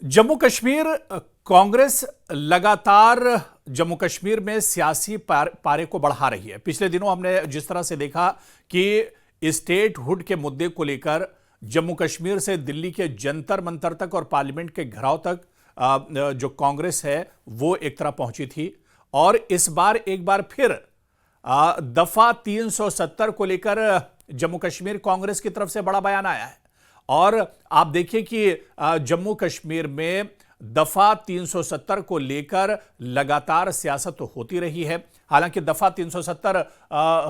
जम्मू कश्मीर कांग्रेस लगातार जम्मू कश्मीर में सियासी पारे को बढ़ा रही है। पिछले दिनों हमने जिस तरह से देखा कि स्टेट हुड के मुद्दे को लेकर जम्मू कश्मीर से दिल्ली के जंतर मंतर तक और पार्लियामेंट के घेराव तक जो कांग्रेस है वो एक तरह पहुंची थी। और इस बार एक बार फिर दफा 370 को लेकर जम्मू कश्मीर कांग्रेस की तरफ से बड़ा बयान आया है। और आप देखिए कि जम्मू कश्मीर में दफा 370 को लेकर लगातार सियासत तो होती रही है। हालांकि दफा 370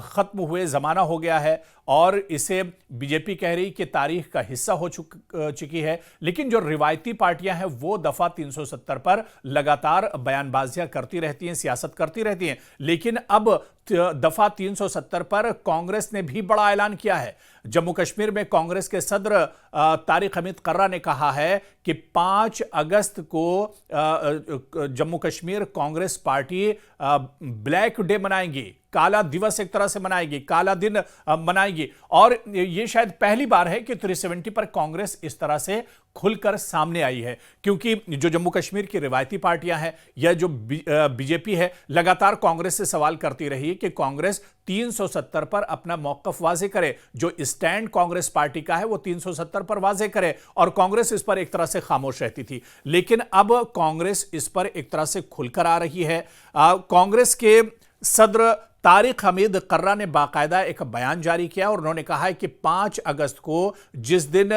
खत्म हुए जमाना हो गया है और इसे बीजेपी कह रही कि तारीख का हिस्सा हो चुकी है, लेकिन जो रिवायती पार्टियां हैं वो दफा 370 पर लगातार बयानबाजियां करती रहती हैं, सियासत करती रहती हैं। लेकिन अब दफा 370 पर कांग्रेस ने भी बड़ा ऐलान किया है। जम्मू कश्मीर में कांग्रेस के सदर तारिक हमीद कर्रा ने कहा है कि 5 अगस्त को Jammu Kashmir Congress party black day मनाएंगी, काला दिवस एक तरह से मनाएगी, काला दिन मनाएगी। और यह शायद पहली बार है कि 370 पर कांग्रेस इस तरह से खुलकर सामने आई है, क्योंकि जो जम्मू कश्मीर की रिवायती पार्टियां हैं या जो बीजेपी है लगातार कांग्रेस से सवाल करती रही कि कांग्रेस 370 पर अपना मौकफ वाजे करे। जो स्टैंड कांग्रेस पार्टी का है वो 370 पर वाजे करे और कांग्रेस इस पर एक तरह से खामोश रहती थी। लेकिन अब कांग्रेस इस पर एक तरह से खुलकर आ रही है। कांग्रेस के सदर तारिक हमीद कर्रा ने बाकायदा एक बयान जारी किया और उन्होंने कहा है कि 5 अगस्त को जिस दिन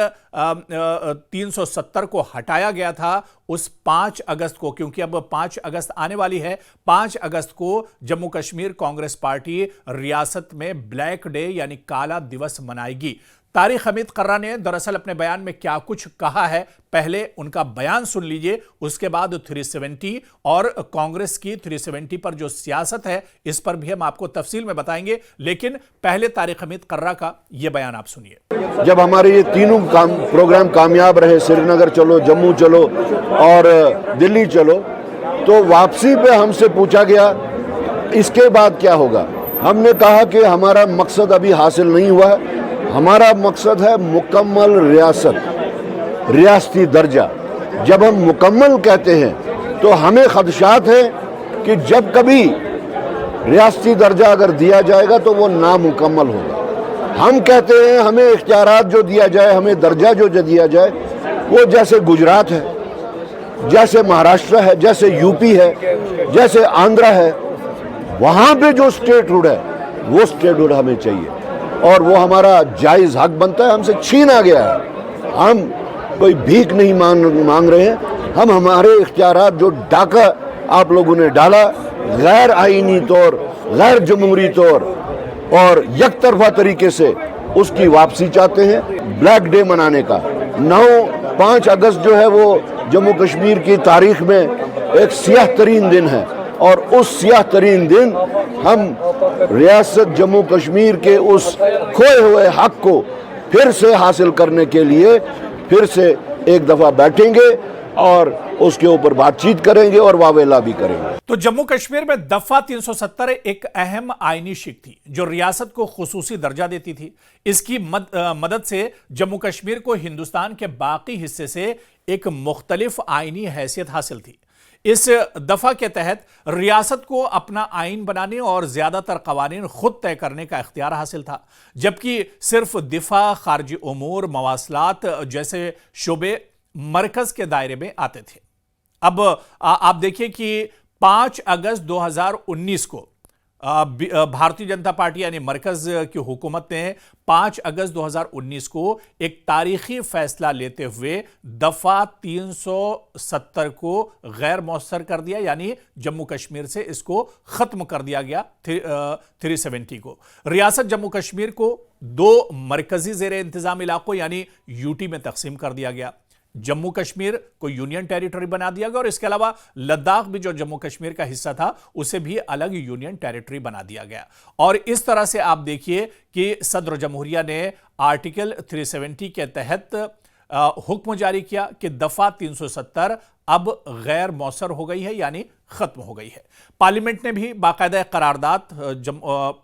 370 को हटाया गया था, उस 5 अगस्त को, क्योंकि अब 5 अगस्त आने वाली है, 5 अगस्त को जम्मू कश्मीर कांग्रेस पार्टी रियासत में ब्लैक डे यानी काला दिवस मनाएगी। तारिक हमीद कर्रा ने दरअसल अपने बयान में क्या कुछ कहा है, पहले उनका बयान सुन लीजिए, उसके बाद 370 और कांग्रेस की 370 पर जो सियासत है इस पर भी हम आपको तफसील में बताएंगे। लेकिन पहले तारिक हमीद कर्रा का यह बयान आप सुनिए। जब हमारे ये तीनों प्रोग्राम कामयाब रहे, श्रीनगर चलो, जम्मू चलो और दिल्ली चलो, तो वापसी पे हमसे पूछा गया इसके बाद क्या होगा। हमने कहा कि हमारा मकसद अभी हासिल नहीं हुआ है। हमारा मकसद है मुकम्मल रियासत, रियासती दर्जा। जब हम मुकम्मल कहते हैं तो हमें खदशात है कि जब कभी रियासती दर्जा अगर दिया जाएगा तो वो नामुकम्मल होगा। हम कहते हैं हमें इख्तियारात जो दिया जाए, हमें दर्जा जो दिया जाए, वो जैसे गुजरात है, जैसे महाराष्ट्र है, जैसे यूपी है, जैसे आंध्रा है, वहाँ पे जो स्टेटहुड है वो स्टेटहुड हमें चाहिए और वो हमारा जायज़ हक बनता है। हमसे छीना गया है। हम कोई भीख नहीं मांग रहे हैं। हम हमारे इख्तियारात जो डाका आप लोगों ने डाला गैर आईनी तौर, गैर जमहूरी तौर और यकतरफा तरीके से, उसकी वापसी चाहते हैं। ब्लैक डे मनाने का 5 अगस्त जो है वो जम्मू कश्मीर की तारीख में एक सियाह तरीन दिन है और उस सियाह तरीन दिन हम रियासत जम्मू कश्मीर के उस खोए हुए हक को फिर से हासिल करने के लिए फिर से एक दफा बैठेंगे और उसके ऊपर बातचीत करेंगे और वावेला भी करेंगे। तो जम्मू कश्मीर में दफा 370 एक अहम आईनी शिक थी जो रियासत को खुसूसी दर्जा देती थी। इसकी मदद से जम्मू कश्मीर को हिंदुस्तान के बाकी हिस्से से एक मुख्तलिफ आईनी हैसियत हासिल थी। इस दफा के तहत रियासत को अपना आइन बनाने और ज्यादातर कवानीन खुद तय करने का इख्तियार हासिल था, जबकि सिर्फ दिफा, खारजी उमूर, मवासलात जैसे शोबे मरकज के दायरे में आते थे। अब आप देखिए कि 5 अगस्त 2019 को भारतीय जनता पार्टी यानी मरकज की हुकूमत ने 5 अगस्त 2019 को एक तारीखी फैसला लेते हुए दफा 370 को गैर मौसर कर दिया, यानी जम्मू कश्मीर से इसको खत्म कर दिया गया। 370 को रियासत जम्मू कश्मीर को 2 मरकजी जेर इंतजाम इलाकों यानी यूटी में तकसीम कर दिया गया। जम्मू कश्मीर को यूनियन टेरिटरी बना दिया गया और इसके अलावा लद्दाख भी जो जम्मू कश्मीर का हिस्सा था उसे भी अलग यूनियन टेरिटरी बना दिया गया। और इस तरह से आप देखिए कि सदर जमहूरिया ने आर्टिकल 370 के तहत हुक्म जारी किया कि दफा 370 अब गैर मौसर हो गई है, यानी खत्म हो गई है। पार्लियामेंट ने भी बाकायदा करारदाद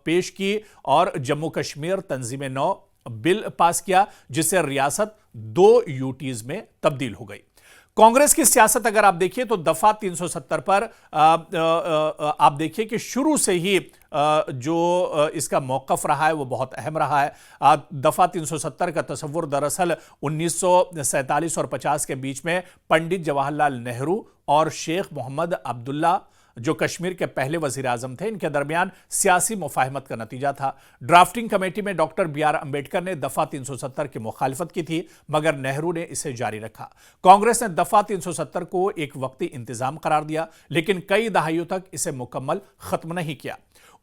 पेश की और जम्मू कश्मीर तंजीम नौ बिल पास किया, जिससे रियासत 2 यूटीज में तब्दील हो गई। कांग्रेस की सियासत अगर आप देखिए तो दफा 370 पर आप देखिए कि शुरू से ही जो इसका मौकफ रहा है वो बहुत अहम रहा है। दफा 370 का तस्वुर दरअसल 1947 और 50 के बीच में पंडित जवाहरलाल नेहरू और शेख मोहम्मद अब्दुल्ला जो कश्मीर के पहले वजीर आजम थे, इनके दरमियान सियासी मुफाहमत का नतीजा था। ड्राफ्टिंग कमेटी में डॉक्टर बी.आर. अंबेडकर ने दफा 370 की मुखालिफत की थी, मगर नेहरू ने इसे जारी रखा। कांग्रेस ने दफा 370 को एक वक्ती इंतजाम करार दिया, लेकिन कई दहाइयों तक इसे मुकम्मल खत्म नहीं किया।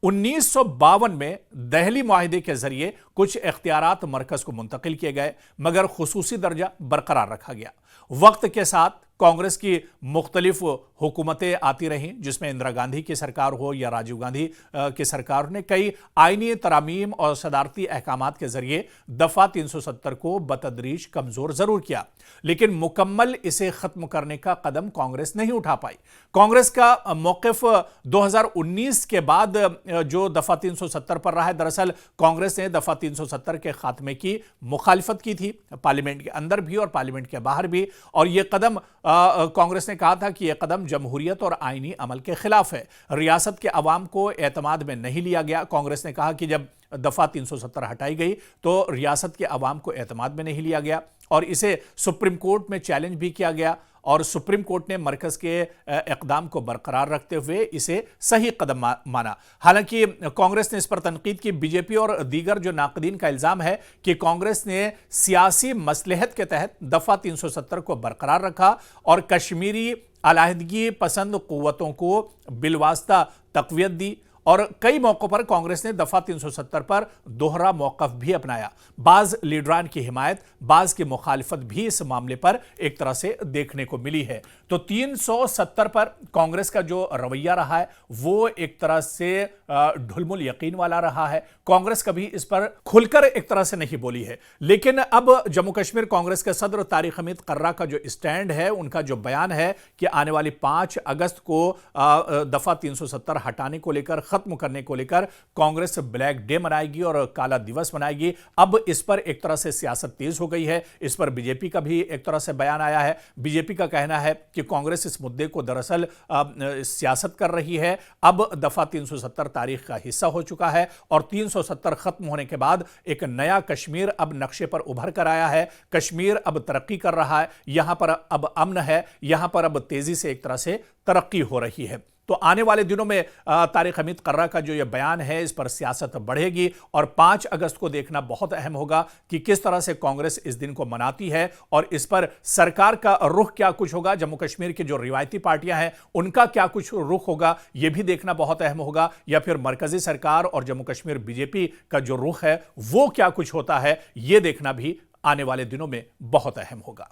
1952 में दहली मुआहिदे के जरिए कुछ इख्तियारात मरकज को मुंतकिल किए गए, मगर खुसूसी दर्जा बरकरार रखा गया। वक्त के साथ कांग्रेस की मुख्तलिफ हुकूमतें आती रहीं, जिसमें इंदिरा गांधी की सरकार हो या राजीव गांधी की सरकार ने कई आईनी तरामीम और सदारती अहकामात के जरिए दफा 370 को बतदरीज कमजोर जरूर किया, लेकिन मुकम्मल इसे खत्म करने का कदम कांग्रेस नहीं उठा पाई। कांग्रेस का मौक़िफ़ 2019 के बाद जो दफा 370 पर रहा है, दरअसल कांग्रेस ने दफा 370 के खात्मे की मुखालिफत की थी, पार्लियामेंट के अंदर भी और पार्लियामेंट के बाहर भी। और यह कदम कांग्रेस ने कहा था कि यह कदम जमहूरियत और आईनी अमल के खिलाफ है। रियासत के अवाम को एतमाद में नहीं लिया गया। कांग्रेस ने कहा कि जब दफा 370 हटाई गई तो रियासत के अवाम को एतमाद में नहीं लिया गया और इसे सुप्रीम कोर्ट में चैलेंज भी किया गया, और सुप्रीम कोर्ट ने मरकज के इक़दाम को बरकरार रखते हुए इसे सही कदम माना। हालांकि कांग्रेस ने इस पर तनकीद की। बीजेपी और दीगर जो नाक़दीन का इल्ज़ाम है कि कांग्रेस ने सियासी मसलहत के तहत दफा 370 को बरकरार रखा और कश्मीरी अलहदगी पसंद क़ुव्वतों को बिलवास्ता तक़वियत दी, और कई मौक़ों पर कांग्रेस ने दफा 370 पर दोहरा मौक़िफ़ भी अपनाया। बाज़ लीडरान की हिमायत, बाज़ की मुखालिफत भी इस मामले पर एक तरह से देखने को मिली है। तो 370 पर कांग्रेस का जो रवैया रहा है वो एक तरह से ढुलमुल यकीन वाला रहा है। कांग्रेस कभी इस पर खुलकर एक तरह से नहीं बोली है, लेकिन अब जम्मू कश्मीर कांग्रेस के सदर तारिक हमीद कर्रा का जो स्टैंड है, उनका जो बयान है कि आने वाली 5 अगस्त को दफा 370 हटाने को लेकर, खत्म करने को लेकर कांग्रेस ब्लैक डे मनाएगी और काला दिवस मनाएगी। अब इस पर एक तरह से सियासत तेज हो गई है। इस पर बीजेपी का भी एक तरह से बयान आया है। बीजेपी का कहना है कि कांग्रेस इस मुद्दे को दरअसल सियासत कर रही है। अब दफा 370 तारीख का हिस्सा हो चुका है और 370 खत्म होने के बाद एक नया कश्मीर अब नक्शे पर उभर कर आया है। कश्मीर अब तरक्की कर रहा है, यहां पर अब अमन है, यहां पर अब तेजी से एक तरह से तरक्की हो रही है। तो आने वाले दिनों में तारिक हमीद कर्रा का जो ये बयान है, इस पर सियासत बढ़ेगी और 5 अगस्त को देखना बहुत अहम होगा कि किस तरह से कांग्रेस इस दिन को मनाती है और इस पर सरकार का रुख क्या कुछ होगा। जम्मू कश्मीर की जो रिवायती पार्टियां हैं उनका क्या कुछ रुख होगा, यह भी देखना बहुत अहम होगा, या फिर मरकजी सरकार और जम्मू कश्मीर बीजेपी का जो रुख है वो क्या कुछ होता है, यह देखना भी आने वाले दिनों में बहुत अहम होगा।